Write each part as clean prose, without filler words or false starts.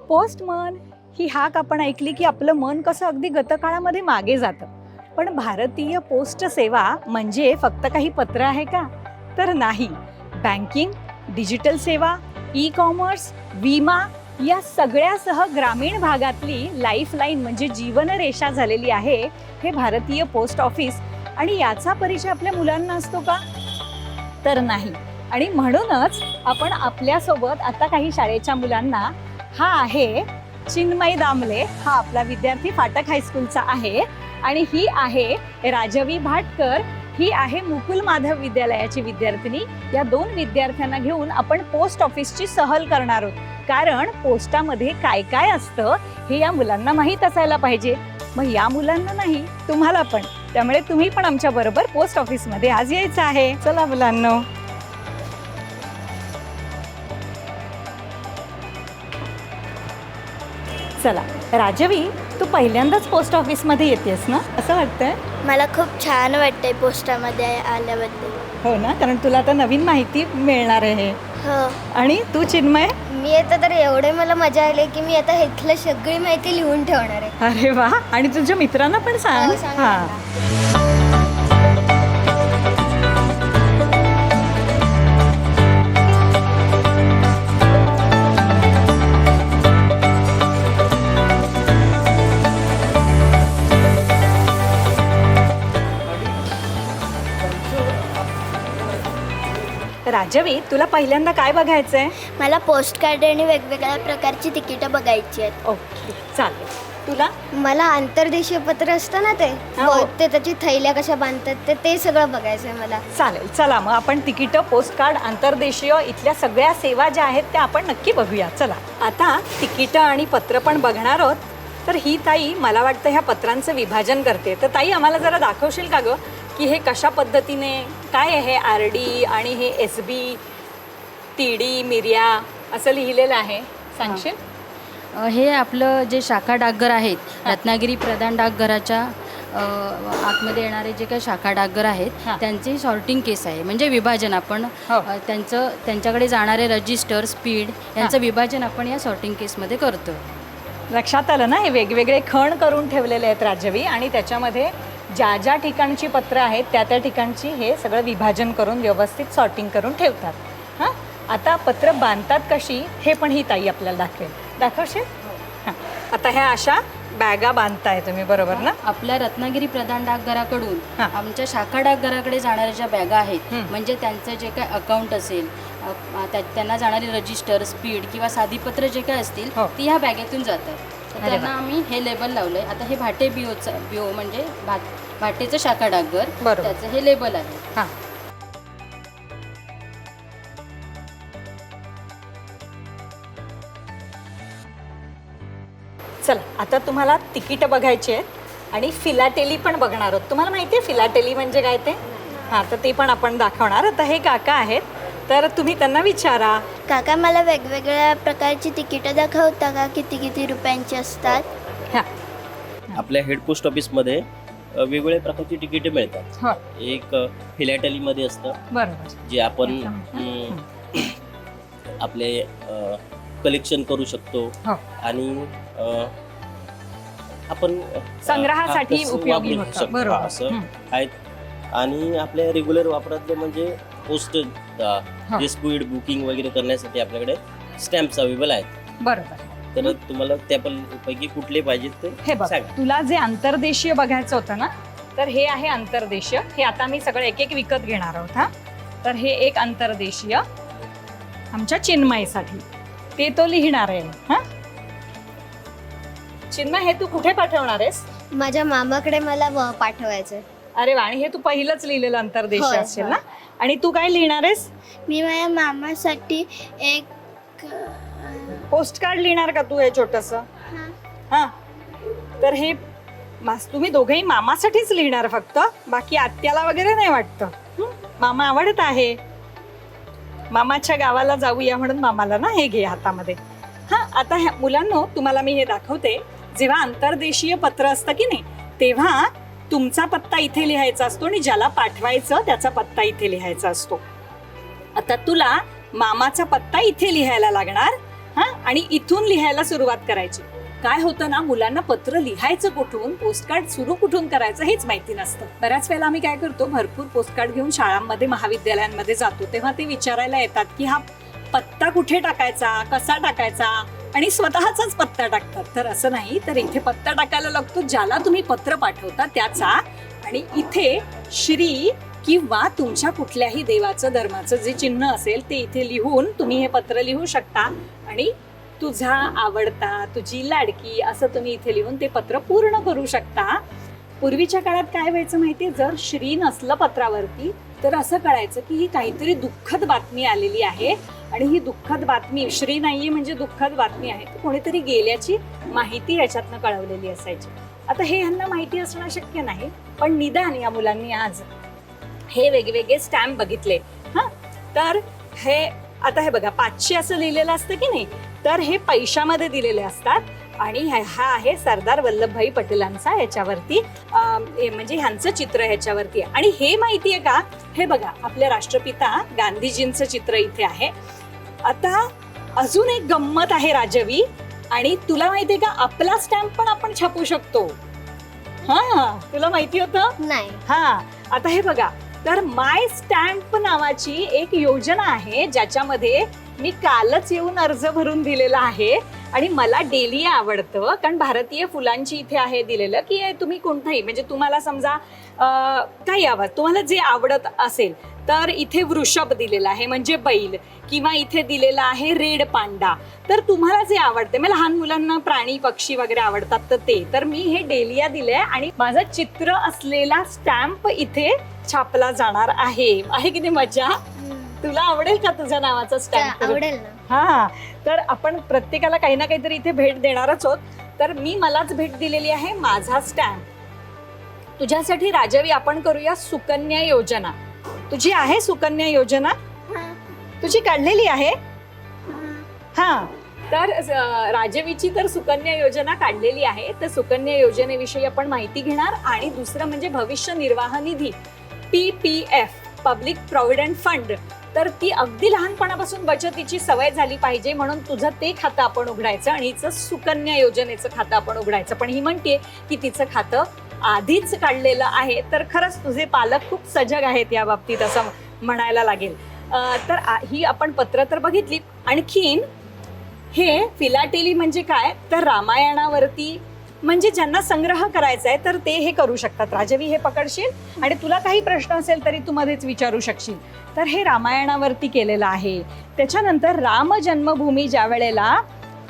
Postman ही हाक आपण ऐकली की आपलं मन कसं अगदी गतकाळामध्ये मागे जातं. पण भारतीय पोस्ट सेवा म्हणजे फक्त काही पत्र आहे का? तर नाही. बँकिंग, डिजिटल सेवा, ई कॉमर्स, विमा या सगळ्यासह ग्रामीण भागातली लाईफलाईन म्हणजे जीवनरेषा झालेली आहे हे भारतीय पोस्ट ऑफिस. आणि याचा परिचय आपल्या मुलांना असतो का? तर नाही. आणि म्हणूनच आपण आपल्यासोबत आता काही शाळेच्या मुलांना, हा आहे चिन्मय दामले, हा आपला विद्यार्थी फाटक हायस्कूलचा आहे, आणि ही आहे राजवी भाटकर, ही आहे मुकुल माधव विद्यालयाची विद्यार्थिनी. या दोन विद्यार्थ्यांना घेऊन आपण पोस्ट ऑफिसची सहल करणार आहोत. कारण पोस्टामध्ये काय काय असतं हे या मुलांना माहीत असायला पाहिजे. मग या मुलांना नाही, तुम्हाला पण. त्यामुळे तुम्ही पण आमच्या बरोबर पोस्ट ऑफिसमध्ये आज यायचं आहे. चला मुलांनो. चला राजवी, तू पहिल्यांदाच पोस्ट ऑफिसमध्ये येतेस ना, असं वाटतंय? मला खूप छान वाटतंय पोस्टामध्ये आल्याबद्दल. हो ना, कारण तुला आता नवीन माहिती मिळणार आहे. हो. आणि तू चिन्मय? मी आता तर एवढे मला मजा आली की मी आता इथलं सगळी माहिती लिहून ठेवणार आहे. अरे वा. आणि तुझ्या मित्रांना पण सांग. हो, सांग हा. ना. राजवी, तुला पहिल्यांदा काय बघायचंय? मला पोस्ट कार्ड आणि वेगवेगळ्या प्रकारची तिकीटं बघायची आहेत. ओके, चालेल. तुला? मला आंतरदेशीय पत्र असतं ना ते, हो. ते त्याची थैल्या कशा बांधतात ते सगळं बघायचं आहे मला. चालेल. चला मग आपण तिकीटं, पोस्ट कार्ड, आंतरदेशीय इथल्या सगळ्या सेवा ज्या आहेत त्या आपण नक्की बघूया. चला आता तिकीटं आणि पत्र पण बघणार आहोत. तर ही ताई मला वाटतं ह्या पत्रांचं विभाजन करते. तर ताई, आम्हाला जरा दाखवशील का गं की हे कशा पद्धतीने, काय आहे हे RD आणि हे SB, TD, मिर्या असं लिहिलेलं आहे, सांगशील? हे आपलं जे शाखा डाकघर आहेत, रत्नागिरी प्रधान डाकघराच्या आतमध्ये येणारे जे काही शाखा डाकघर आहेत त्यांची सॉर्टिंग केस आहे. म्हणजे विभाजन आपण त्यांच्याकडे जाणारे रजिस्टर, स्पीड यांचं विभाजन आपण या सॉर्टिंग केसमध्ये करतो. लक्षात आलं ना? हे वेगवेगळे खण करून ठेवलेले आहेत राजवी, आणि त्याच्यामध्ये ज्या ज्या ठिकाणची पत्र आहेत त्या त्या ठिकाणची हे सगळं विभाजन करून व्यवस्थित सॉर्टिंग करून ठेवतात. हां, आता पत्र बांधतात कशी हे पण ही ताई आपल्याला दाखवेल. दाखवशील? हां, आता ह्या अशा बॅगा बांधताय तुम्ही, बरोबर ना? आपल्या रत्नागिरी प्रधान डाकघराकडून आमच्या शाखा डाकघराकडे जाणाऱ्या ज्या बॅगा आहेत, म्हणजे त्यांचं जे काय अकाउंट असेल, त्यांना जाणारे रजिस्टर, स्पीड किंवा साधी पत्र जे काय असतील ती ह्या बॅगेतून जातात. तर त्यांना आम्ही हे लेबल लावलंय. आता हे भाटे BO म्हणजे भाटेचं शाखा डाकघर, त्याचं हे लेबल आहे. हां, चला आता तुम्हाला तिकीटं बघायची आहेत आणि फिलाटेली पण बघणार आहोत. तुम्हाला माहिती आहे फिलाटेली म्हणजे काय ते? हां, तर ते पण आपण दाखवणार. आता हे काका आहेत, तर तुम्ही त्यांना विचारा. काका, मला वेगवेगळ्या प्रकारची तिकीटं दाखवता का? किती किती रुपयांची असतात? हां, आपल्या हेड पोस्ट ऑफिसमध्ये वेगवेगळ्या प्रकारची तिकीटे मिळतात. हो, एक फिलॅटेलीमध्ये असतं, बरोबर. जे आपण आपले कलेक्शन करू शकतो हो. आणि आपण संग्रहासाठी कसं उपयोगी वापरू होतं. शकतो, बरोबर. असं आहेत. आणि आपल्या रेग्युलर वापरातले म्हणजे पोस्ट जे स्पीड बुकिंग वगैरे करण्यासाठी आपल्याकडे स्टॅम्प्स अवेलेबल आहेत. बरोबर. तर तुम्हाला त्यापैकी कुठले पाहिजेत ते हे बघ, सांगा. तुला जे आंतरदेशीय बघायचं होतं ना, तर हे आहे आंतरदेशीय. हे आता मी सगळं एक एक विकत घेणार आहोत. हा, तर हे एक आंतरदेशीय आमच्या चिन्मयसाठी, ते तो लिहिणार आहे. हा, चिन्मय, हे तू कुठे पाठवणार आहेस? माझ्या मामाकडे मला पाठवायचं. अरे वा. आणि हे तू पहिलंच लिहिलेलं आंतरदेशीय होय, असेल ना? आणि तू काय लिहिणार आहेस? मी माझ्या मामासाठी एक पोस्ट कार्ड लिहिणार का तू हे छोटंसं? हा, तर हे तुम्ही दोघेही मामासाठीच लिहिणार फक्त, बाकी आत्याला वगैरे नाही वाटतं? मामा आवडत आहे, मामाच्या गावाला जाऊया म्हणून मामाला ना हे घे हातामध्ये. हा, आता ह्या मुलांनो, तुम्हाला मी हे दाखवते. जेव्हा आंतरदेशीय पत्र असतं की नाही, तेव्हा तुमचा पत्ता इथे लिहायचा असतो आणि ज्याला पाठवायचं त्याचा पत्ता इथे लिहायचा असतो. आता तुला मामाचा पत्ता इथे लिहायला लागणार हा, आणि इथून लिहायला सुरुवात करायची. काय होतं ना, मुलांना पत्र लिहायचं कुठून, पोस्टकार्ड सुरू कुठून करायचं हेच माहिती नसतं. बऱ्याच वेळेला आम्ही काय करतो, भरपूर पोस्टकार्ड घेऊन शाळांमध्ये महाविद्यालयांमध्ये जातो, तेव्हा ते विचारायला येतात की हा पत्ता कुठे टाकायचा, कसा टाकायचा, आणि स्वतःचाच पत्ता टाकतात. तर असं नाही, तर इथे पत्ता टाकायला लागतो ज्याला तुम्ही पत्र पाठवता त्याचा, आणि इथे श्री किंवा तुमच्या कुठल्याही देवाचं धर्माचं जे चिन्ह असेल ते इथे लिहून तुम्ही हे पत्र लिहू शकता. आणि तुझा आवडता, तुझी लाडकी असं तुम्ही इथे लिहून ते पत्र पूर्ण करू शकता. पूर्वीच्या काळात काय व्हायचं माहितीये, जर श्री नसलं पत्रावरती तर असं कळायचं की ही काहीतरी दुःखद बातमी आलेली आहे, आणि ही दुःखद बातमी, श्री नाहीये म्हणजे दुःखद बातमी आहे, तर कोणीतरी गेल्याची माहिती याच्यातनं कळवलेली असायची. आता हे ह्यांना माहिती असणं शक्य नाही, पण निदान या मुलांनी आज हे वेगवेगळे स्टॅम्प बघितले. हा, तर हे आता हे बघा 500 असं लिहिलेलं असतं की नाही, तर हे पैशामध्ये दिलेले असतात. आणि हा आहे सरदार वल्लभभाई पटेलांचा याच्यावरती म्हणजे ह्यांचं चित्र ह्याच्यावरती आहे. आणि हे माहिती आहे का, हे बघा आपल्या राष्ट्रपिता गांधीजींचं चित्र इथे आहे. आता अजून एक गंमत आहे राजवी, आणि तुला माहितीये का, आपला स्टॅम्प पण आपण छापू शकतो. हा, तुला माहिती होतं? नाही. हा, आता हे बघा, तर माय स्टॅम्प नावाची एक योजना आहे ज्याच्यामध्ये मी कालच येऊन अर्ज भरून दिलेला आहे. आणि मला डेलिया आवडतं, कारण भारतीय फुलांची इथे आहे दिलेलं की तुम्ही कोणताही, म्हणजे तुम्हाला समजा काही आवाज तुम्हाला जे आवडत असेल, तर इथे वृषभ दिलेला आहे म्हणजे बैल, किंवा इथे दिलेला आहे रेड पांडा. तर तुम्हाला जे आवडते, म्हणजे लहान मुलांना प्राणी पक्षी वगैरे आवडतात तर ते, तर मी हे डेलिया दिलंय आणि माझं चित्र असलेला स्टॅम्प इथे छापला जाणार आहे. आहे किती मजा. तुला आवडेल का तुझ्या नावाचा स्टॅम्प? आवडेल ना. हा, तर आपण प्रत्येकाला काही ना काहीतरी इथे भेट देणारच आहोत. तर मी मलाच भेट दिलेली आहे माझा स्टॅम्प. तुझ्यासाठी राजवी आपण करूया सुकन्या योजना. तुझी आहे सुकन्या योजना? तुझी काढलेली आहे? हा, तर राजवीची तर सुकन्या योजना काढलेली आहे. तर सुकन्या योजनेविषयी आपण माहिती घेणार. आणि दुसरं म्हणजे भविष्य निर्वाह निधी, PPF, पब्लिक प्रॉव्हिडंट फंड. तर ती अगदी लहानपणापासून बचतीची सवय झाली पाहिजे, म्हणून तुझं ते खातं आपण उघडायचं आणि हिचं सुकन्या योजनेचं खातं आपण उघडायचं. पण ही म्हणते की तिचं खातं आधीच काढलेलं आहे. तर खरंच तुझे पालक खूप सजग आहेत या बाबतीत असं म्हणायला लागेल. तर ही आपण पत्र तर बघितली. आणखीन हे फिलाटेली म्हणजे काय, तर रामायणावरती, म्हणजे ज्यांना संग्रह करायचा आहे तर ते हे करू शकतात. राजवी हे पकडशील, आणि तुला काही प्रश्न असेल तरी तू मध्येच विचारू शकशील. तर हे रामायणावरती केलेलं आहे. त्याच्यानंतर राम जन्मभूमी ज्या वेळेला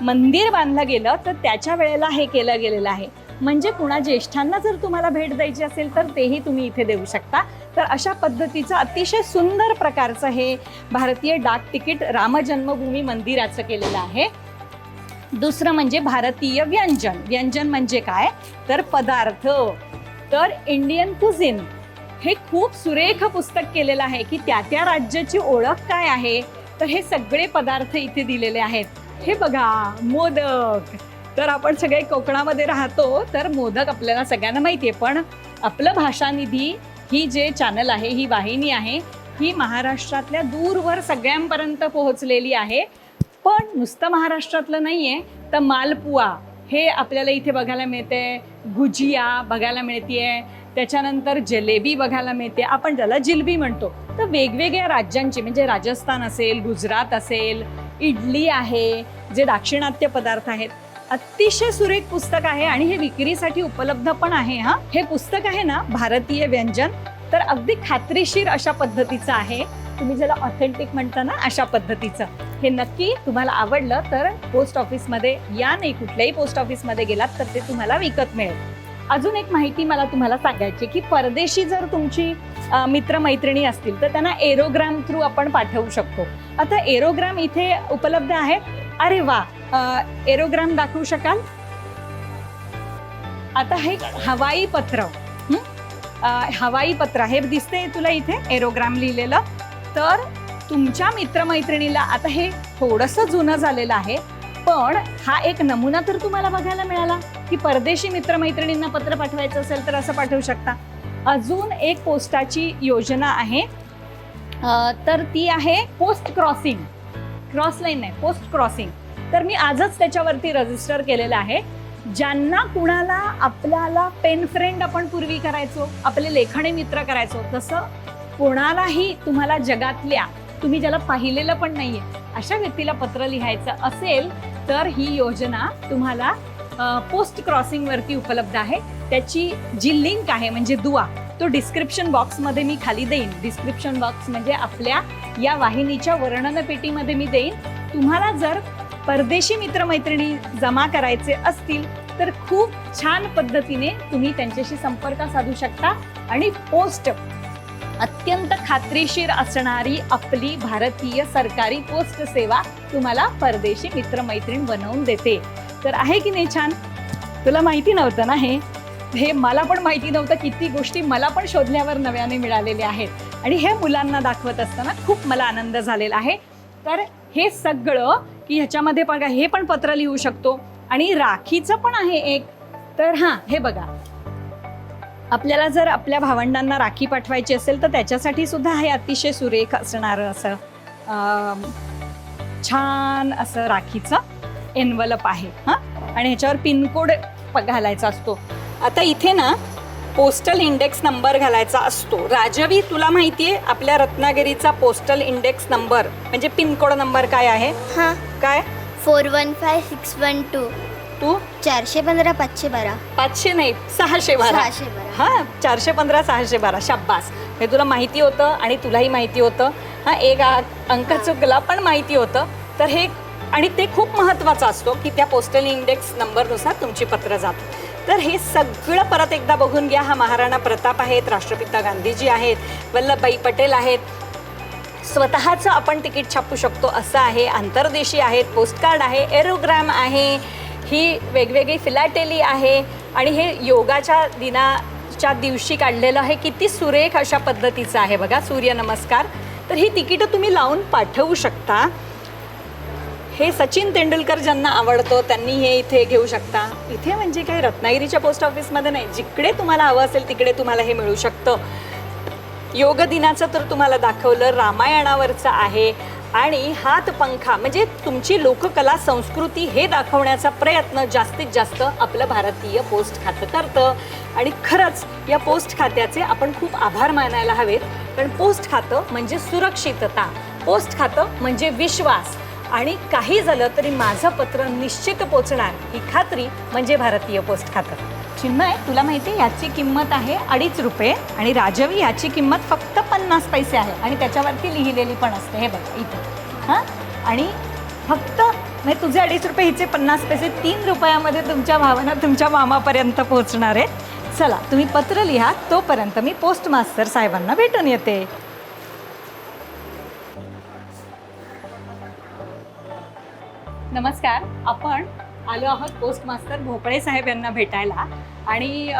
मंदिर बांधलं गेलं तर त्याच्या वेळेला हे केलं गेलेलं आहे. म्हणजे कुणा ज्येष्ठांना जर तुम्हाला भेट द्यायची असेल तर तेही तुम्ही इथे देऊ शकता. तर अशा पद्धतीचं अतिशय सुंदर प्रकारचं हे भारतीय डाक तिकीट राम जन्मभूमी मंदिराचं केलेलं आहे. दुसरं म्हणजे भारतीय व्यंजन. व्यंजन म्हणजे काय, तर पदार्थ. तर इंडियन कुझिन हे खूप सुरेख पुस्तक केलेलं आहे की त्या त्या राज्याची ओळख काय आहे. तर हे सगळे पदार्थ इथे दिलेले आहेत. हे बघा, मोदक. तर आपण सगळे कोकणामध्ये राहतो, तर मोदक आपल्याला सगळ्यांना माहिती आहे. पण आपलं भाषानिधी ही जे चॅनल आहे, ही वाहिनी आहे, ही महाराष्ट्रातल्या दूरवर सगळ्यांपर्यंत पोहोचलेली आहे. पण नुसतं महाराष्ट्रातलं नाहीये, तर मालपुआ हे आपल्याला इथे बघायला मिळते, गुजिया बघायला मिळतेय, त्याच्यानंतर जलेबी बघायला मिळते, आपण ज्याला जिलबी म्हणतो. तर वेगवेगळ्या राज्यांची, म्हणजे राजस्थान असेल, गुजरात असेल, इडली आहे, जे दाक्षिणात्य पदार्थ आहेत. अतिशय सुरेख पुस्तक आहे आणि हे विक्रीसाठी उपलब्ध पण आहे. हा, हे पुस्तक आहे ना भारतीय व्यंजन, तर अगदी खात्रीशीर अशा पद्धतीचं आहे. तुम्ही ज्याला ऑथेंटिक म्हणता ना, अशा पद्धतीचं. हे नक्की तुम्हाला आवडलं तर पोस्ट ऑफिसमध्ये या, नाही कुठल्याही पोस्ट ऑफिसमध्ये गेलात तर ते तुम्हाला विकत मिळेल. अजून एक माहिती मला तुम्हाला सांगायची की परदेशी जर तुमची मित्रमैत्रिणी असतील तर त्यांना एरोग्राम थ्रू आपण पाठवू शकतो. आता एरोग्राम इथे उपलब्ध आहे. अरे वा, एरोग्राम दाखवू शकाल? आता हे हवाई पत्र, हवाई पत्र हे दिसतंय तुला इथे एरोग्राम लिहिलेलं. तर तुमच्या मित्रमैत्रिणीला, आता हे थोडंसं जुनं झालेलं आहे, पण हा एक नमुना तर तुम्हाला बघायला मिळाला की परदेशी मित्रमैत्रिणींना पत्र पाठवायचं असेल तर असं पाठवू शकता. अजून एक पोस्टाची योजना आहे, तर ती आहे पोस्ट क्रॉसिंग. क्रॉस लाईन नाही, पोस्ट क्रॉसिंग. तर मी आजच त्याच्यावरती रजिस्टर केलेलं आहे. ज्यांना कुणाला आपल्याला पेन फ्रेंड आपण पूर्वी करायचो, आपले लेखणी मित्र करायचो, तसं कोणालाही तुम्हाला जगातल्या, तुम्ही ज्याला पाहिलेलं पण नाहीये अशा व्यक्तीला पत्र लिहायचं असेल तर ही योजना तुम्हाला पोस्ट क्रॉसिंग वरती उपलब्ध आहे. त्याची जी लिंक आहे म्हणजे दुवा, तो डिस्क्रिप्शन बॉक्समध्ये मी खाली देईन. डिस्क्रिप्शन बॉक्स म्हणजे आपल्या या वाहिनीच्या वर्णनपेटीमध्ये मी देईन. तुम्हाला जर परदेशी मित्रमैत्रिणी जमा करायचे असतील तर खूप छान पद्धतीने तुम्ही त्यांच्याशी संपर्क साधू शकता आणि पोस्ट अत्यंत खात्रीशीर असणारी आपली भारतीय सरकारी पोस्ट सेवा तुम्हाला परदेशी मित्रमैत्रीण बनवून देते. तर आहे की नाही छान? तुला माहिती नव्हतं ना हे मला पण माहिती नव्हतं. किती गोष्टी मला पण शोधल्यावर नव्याने मिळालेल्या आहेत आणि हे मुलांना दाखवत असताना खूप मला आनंद झालेला आहे. तर हे सगळं की ह्याच्यामध्ये बघा, हे पण पत्र लिहू शकतो आणि राखीचं पण आहे एक. तर हां, हे बघा, आपल्याला जर आपल्या भावंडांना राखी पाठवायची असेल तर त्याच्यासाठी सुद्धा हे अतिशय सुरेख असणारं असं छान असं राखीचं एनवलप आहे हां. आणि ह्याच्यावर पिनकोड घालायचा असतो. आता इथे ना पोस्टल इंडेक्स नंबर घालायचा असतो. राजवी, तुला माहितीये आपल्या रत्नागिरीचा पोस्टल इंडेक्स नंबर म्हणजे पिनकोड नंबर काय आहे? हां, काय? 415612. तू? 415 512. 500 नाही, 612. 612. हां, 415 612. शाब्बास, हे तुला माहिती होतं आणि तुलाही माहिती होतं. हां, एक अंक चुकला पण माहिती होतं. तर हे आणि ते खूप महत्त्वाचा असतो की त्या पोस्टल इंडेक्स नंबरनुसार तुमची पत्र जातात. तर हे सगळं परत एकदा बघून घ्या. हा महाराणा प्रताप आहेत, राष्ट्रपिता गांधीजी आहेत, वल्लभभाई पटेल आहेत. स्वतःचं आपण तिकीट छापू शकतो असं आहे. आंतरदेशी आहेत, पोस्टकार्ड आहे, एरोग्राम आहे, ही वेगवेगळी फिलॅटेली आहे आणि हे योगाच्या दिनाच्या दिवशी काढलेलं आहे. किती सुरेख अशा पद्धतीचं आहे बघा, सूर्यनमस्कार. तर ही तिकीटं तुम्ही लावून पाठवू शकता. हे सचिन तेंडुलकर ज्यांना आवडतो त्यांनी हे इथे घेऊ शकता. इथे म्हणजे काय, रत्नागिरीच्या पोस्ट ऑफिसमध्ये नाही, जिकडे तुम्हाला हवं असेल तिकडे तुम्हाला हे मिळू शकतं. योग दिनाचं तर तुम्हाला दाखवलं, रामायणावरचं आहे आणि हातपंखा म्हणजे तुमची लोककला संस्कृती हे दाखवण्याचा प्रयत्न जास्तीत जास्त आपलं भारतीय पोस्ट खातं करतं. आणि खरंच या पोस्ट खात्याचे आपण खूप आभार मानायला हवेत. कारण पोस्ट खातं म्हणजे सुरक्षितता, पोस्ट खातं म्हणजे विश्वास आणि काही झालं तरी माझं पत्र निश्चित पोचणार ही खात्री म्हणजे भारतीय पोस्ट खातं. चिन्मय, तुला माहिती आहे याची किंमत आहे 2.5 रुपये आणि राजवी याची किंमत फक्त 50 पैसे आहे आणि त्याच्यावरती लिहिलेली पण असते. हे बघा इथे हां. आणि फक्त म्हणजे तुझे 2.5 रुपये, हिचे 50 पैसे, 3 रुपयामध्ये तुमच्या भावना तुमच्या मामापर्यंत पोहोचणार आहे. चला, तुम्ही पत्र लिहा, तोपर्यंत मी पोस्ट मास्तर साहेबांना भेटून येते. नमस्कार, आपण आलो आहोत पोस्ट मास्टर भोपळे साहेब यांना भेटायला. आणि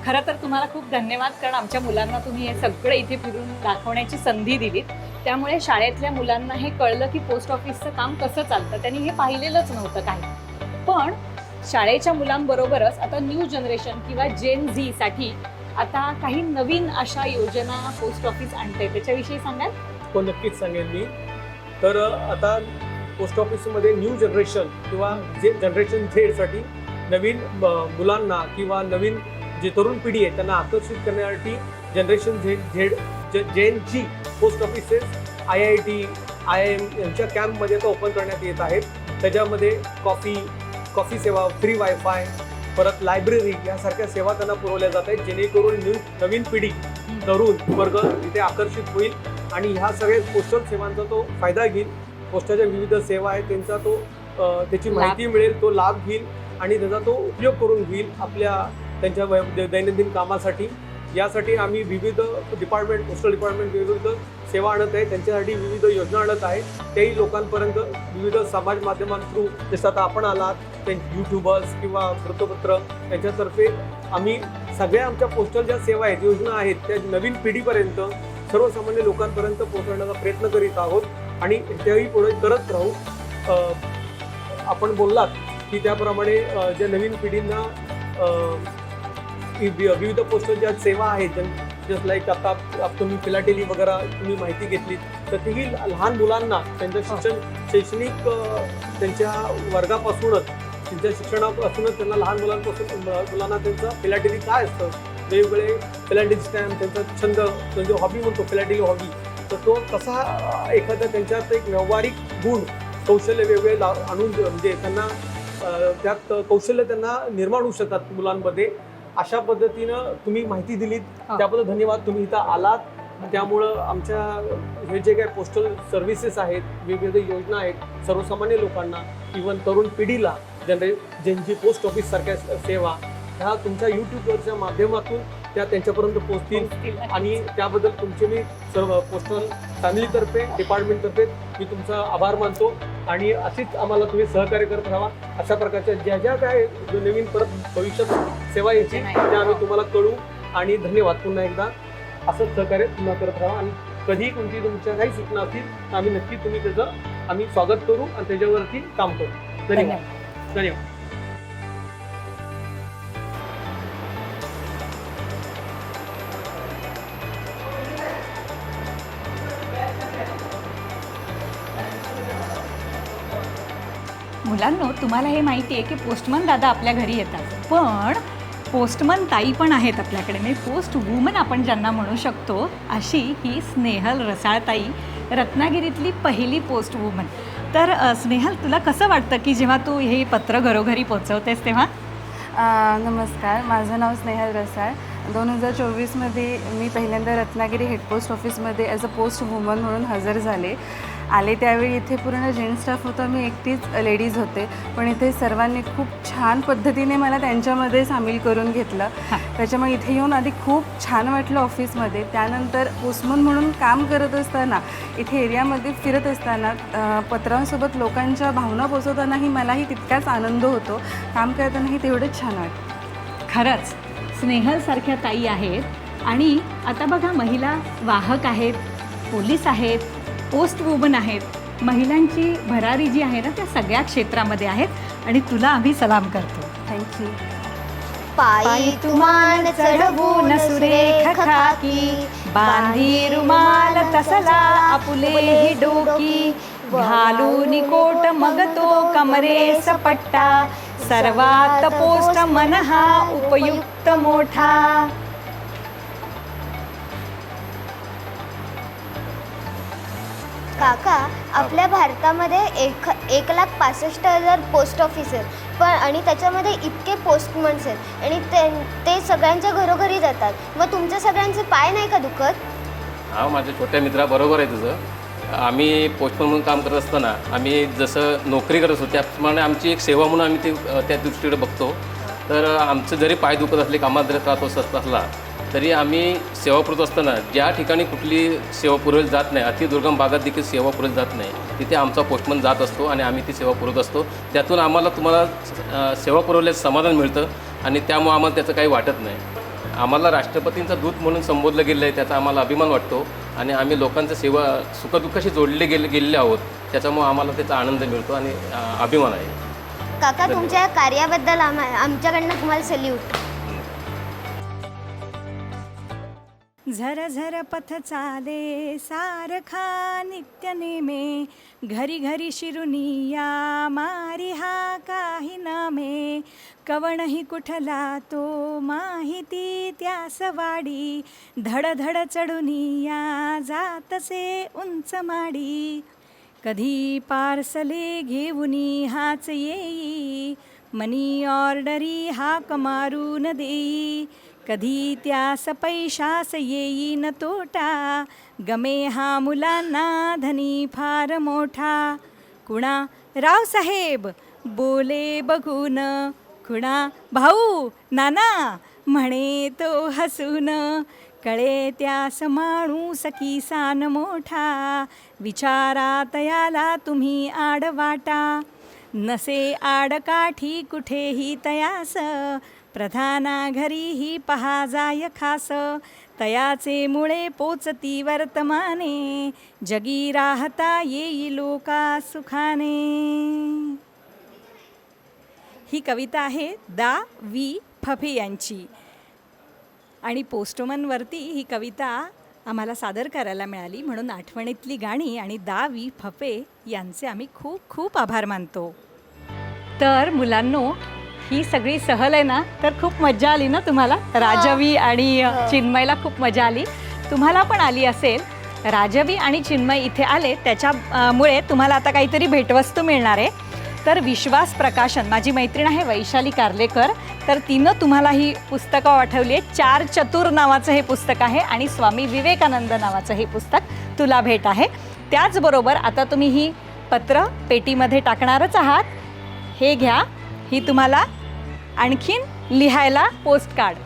खरं तर तुम्हाला खूप धन्यवाद, कारण आमच्या मुलांना तुम्ही हे सगळं इथे फिरून दाखवण्याची संधी दिलीत. त्यामुळे शाळेतल्या मुलांना हे कळलं की पोस्ट ऑफिसचं काम कसं चालतं. त्यांनी हे पाहिलेलंच नव्हतं काही. पण शाळेच्या मुलांबरोबरच आता न्यू जनरेशन किंवा जेन झीसाठी आता काही नवीन अशा योजना पोस्ट ऑफिस आणते, त्याच्याविषयी सांगाल? हो, नक्कीच सांगेन मी. तर आता पोस्ट ऑफिसमध्ये न्यू जनरेशन किंवा जनरेशन झेडसाठी नवीन मुलांना किंवा नवीन जे तरुण पिढी आहे त्यांना आकर्षित करण्यासाठी जनरेशन जेन जी पोस्ट ऑफिसेस IIT, IIM यांच्या कॅम्पमध्ये आता ओपन करण्यात येत आहेत. त्याच्यामध्ये कॉफी सेवा, फ्री वायफाय, परत लायब्ररी यासारख्या सेवा त्यांना पुरवल्या जात आहेत, जेणेकरून नवीन पिढी, तरुण वर्ग इथे आकर्षित होईल आणि ह्या सगळ्या पोस्टल सेवांचा तो फायदा घेईल. पोस्टाच्या विविध सेवा आहेत त्याची माहिती मिळेल, तो लाभ घेईल आणि त्याचा तो उपयोग करून घेईल त्यांच्या दैनंदिन कामासाठी. यासाठी आम्ही विविध पोस्टल डिपार्टमेंट विविध सेवा आणत आहे, त्यांच्यासाठी विविध योजना आणत आहे. त्याही लोकांपर्यंत विविध समाज माध्यमांथ्रू, जसं आता आपण आलात, यूट्यूबर्स किंवा वृत्तपत्र यांच्यातर्फे आम्ही सगळ्या आमच्या पोस्टल ज्या सेवा आहेत, योजना आहेत, त्या नवीन पिढीपर्यंत, सर्वसामान्य लोकांपर्यंत पोहोचवण्याचा प्रयत्न करीत आहोत आणि त्याही पुढे करत राहू. आपण बोललात की त्याप्रमाणे ज्या नवीन पिढींना विविध पोस्टल ज्या सेवा आहेत, जस्ट लाईक आता तुम्ही फिलाटेली वगैरे तुम्ही माहिती घेतली, तर तीही लहान मुलांना त्यांचं शैक्षणिक त्यांच्या वर्गापासूनच, त्यांच्या शिक्षणापासूनच त्यांना लहान मुलांना त्यांचं फिलॅटेली काय असतं, वेगवेगळे फिलॅटेली स्टॅम्प, त्यांचा छंद, तो जो हॉबी म्हणतो फिलॅटेली हॉबी, तर तो कसा एखाद्या त्यांच्यात एक व्यावहारिक गुण कौशल्य वेगवेगळे आणून म्हणजे त्यांना त्यात कौशल्य त्यांना निर्माण होऊ शकतात मुलांमध्ये. अशा पद्धतीनं तुम्ही माहिती दिलीत, त्याबद्दल धन्यवाद. तुम्ही इथं आलात, त्यामुळं आमच्या हे जे काही पोस्टल सर्व्हिसेस आहेत, वेगवेगळ्या योजना आहेत, सर्वसामान्य लोकांना, इव्हन तरुण पिढीला ज्यांची पोस्ट ऑफिस सारख्या सेवा ह्या तुमच्या यूट्यूबवरच्या माध्यमातून त्या त्यांच्यापर्यंत पोहोचतील. आणि त्याबद्दल तुमचे मी सर्व पोस्टल फॅमिलीतर्फे, डिपार्टमेंटतर्फे मी तुमचा आभार मानतो. आणि अशीच आम्हाला तुम्ही सहकार्य करत राहा. अशा प्रकारच्या ज्या ज्या काय नवीन परत भविष्यात सेवा यायची त्या आम्ही तुम्हाला कळू. आणि धन्यवाद पुन्हा एकदा. असंच सहकार्य पुन्हा करत राहा. आणि कधी कोणती तुमच्या काही सूचना असतील तर आम्ही नक्की तुम्ही त्याचं आम्ही स्वागत करू आणि त्याच्यावरती काम करू. धन्यवाद. धन्यवाद. मुलांनो, तुम्हाला हे माहिती आहे की पोस्टमन दादा आपल्या घरी येतात, पण पोस्टमन ताई पण आहेत आपल्याकडे. म्हणजे पोस्ट वुमन आपण ज्यांना म्हणू शकतो, अशी ही स्नेहल रसाळ ताई, रत्नागिरीतली पहिली पोस्ट वुमन. तर स्नेहल, तुला कसं वाटतं की जेव्हा तू हे पत्र घरोघरी पोचवतेस तेव्हा? नमस्कार, माझं नाव स्नेहल रसाळ. 2024मध्ये मी पहिल्यांदा रत्नागिरी हेड पोस्ट ऑफिसमध्ये ॲज अ पोस्ट वुमन म्हणून हजर आले. त्यावेळी इथे पूर्ण जेंट्स स्टाफ होता, मी एकटीच लेडीज होते. पण इथे सर्वांनी खूप छान पद्धतीने मला त्यांच्यामध्ये सामील करून घेतलं. त्याच्यामुळे इथे येऊन आधी खूप छान वाटलं ऑफिसमध्ये. त्यानंतर पोस्टमन म्हणून काम करत असताना, इथे एरियामध्ये फिरत असताना, पत्रांसोबत लोकांच्या भावना पोचवतानाही मलाही तितकाच आनंद होतो. काम करतानाही तेवढंच छान वाटतं. खरंच स्नेहलसारख्या ताई आहेत. आणि आता बघा, महिला वाहक आहेत, पोलीस आहेत, पोस्ट वुमन आहेत. महिलांची भरारी जी आहे ना, त्या सगळ्या क्षेत्रामध्ये आहेत. आणि तुला आम्ही सलाम करतो. थँक्यू. पायी तुमान चढवून सुरेख खाकी, बांधी रुमाल तसला आपुले ही डोकी, घालून कोट मग तो कमरेस पट्टा, सर्वात पोस्ट मन हा उपयुक्त मोठा. काका, आपल्या भारतामध्ये 1,65,000 पोस्ट ऑफिस आहेत, पण आणि त्याच्यामध्ये इतके पोस्टमन्स आहेत आणि ते सगळ्यांच्या घरोघरी जातात. मग तुमच्या सगळ्यांचे पाय नाही का दुखत? हा, माझ्या छोट्या मित्रा बरोबर आहे तुझं. आम्ही पोस्टमन म्हणून काम करत असताना आम्ही जसं नोकरी करत असतो त्याप्रमाणे आमची एक सेवा म्हणून आम्ही त्या दृष्टीकडे बघतो. तर आमचं जरी पाय दुखत असले, कामात जरी त्रास होत असला, तरी आम्ही सेवा पुरवत असताना ज्या ठिकाणी कुठली सेवा पुरवली जात नाही, अतिदुर्गम भागात देखील सेवा पुरवली जात नाही, तिथे आमचा पोस्टमन जात असतो आणि आम्ही ती सेवा पुरवत असतो. त्यातून आम्हाला तुम्हाला सेवा पुरवल्याचं समाधान मिळतं आणि त्यामुळे आम्हाला त्याचं काही वाटत नाही. आम्हाला राष्ट्रपतींचा दूत म्हणून संबोधलं गेलं आहे, त्याचा आम्हाला अभिमान वाटतो. आणि आम्ही लोकांच्या सेवा सुखदुःखाशी जोडले गेलेले आहोत, त्याच्यामुळे आम्हाला त्याचा आनंद मिळतो आणि अभिमान आहे. काका, तुमच्या कार्याबद्दल आमच्याकडनं तुम्हाला सल्यूट. झर झर पथ चाले सारखा नित्य नेमे, घरी घरी शिरुनिया मारी हा काही नामे, कवणही कुठला तो माहिती त्यास वाडी, धड धड चढुनिया जातसे उंच माडी, कधी पार्सले घेऊनी हाच येई, मनी ऑर्डरी हाक मारून देई, कधी त्यास पैशास येईन तोटा, गमे हा मुलांना धनी फार मोठा, कुणा रावसाहेब बोले बघून, कुणा भाऊ नाना म्हणे तो हसून, कळे त्यास माणूस किसान मोठा, विचारात याला तुम्ही आडवाटा, नसे आडकाठी कुठेही तयास, प्रधाना घरीही पहा जाय खास, तयाचे मुळे पोचती वर्तमाने, जगी राहता येई लोका सुखाने. ही कविता आहे दा वी फफे यांची. आणि पोस्टमनवरती ही कविता आम्हाला सादर करायला मिळाली, म्हणून आठवणीतली गाणी आणि दावी फफे यांचे आम्ही खूप खूप आभार मानतो. तर मुलांनो, ही सगळी सहल आहे ना, तर खूप मजा आली ना तुम्हाला? राजवी आणि चिन्मयला खूप मजा आली, तुम्हाला पण आली असेल. राजवी आणि चिन्मय इथे आले त्याच्यामुळे तुम्हाला आता काहीतरी भेटवस्तू मिळणार आहे. तर विश्वास प्रकाशन, माझी मैत्रीण आहे वैशाली कार्लेकर, तर तिनं तुम्हाला ही पुस्तकं पाठवली आहे. 4 चतुर नावाचं हे पुस्तक आहे आणि स्वामी विवेकानंद नावाचं हे पुस्तक तुला भेट आहे. त्याचबरोबर आता तुम्ही ही पत्र पेटीमध्ये टाकणारच आहात. हे घ्या, ही तुम्हाला आणखीन लिहायला पोस्टकार्ड.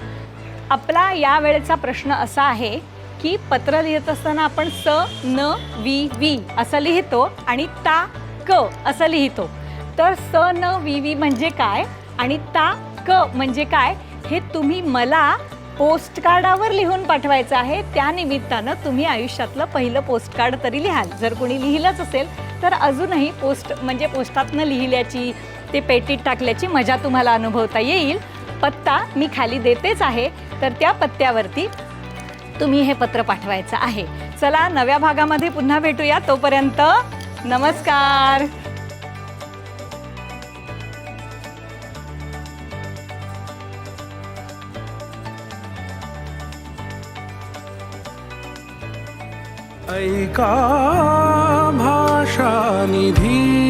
आपला यावेळेचा प्रश्न असा आहे की पत्र लिहित असताना आपण स न वी वी असं लिहितो आणि ता क असं लिहितो. तर स न वी वी म्हणजे काय आणि ता क म्हणजे काय हे तुम्ही मला पोस्टकार्डावर लिहून पाठवायचं आहे. त्यानिमित्तानं तुम्ही आयुष्यातलं पहिलं पोस्टकार्ड तरी लिहाल. जर कोणी लिहिलंच असेल तर अजूनही पोस्टातनं लिहिल्याची, ते पेटीत टाकल्याची मजा तुम्हाला अनुभवता येईल. पत्ता मी खाली देतेच आहे, तर त्या पत्त्यावरती तुम्ही हे पत्र पाठवायचं आहे. चला, नव्या भागामध्ये पुन्हा भेटूया. तोपर्यंत नमस्कार. ऐका भाषा निधी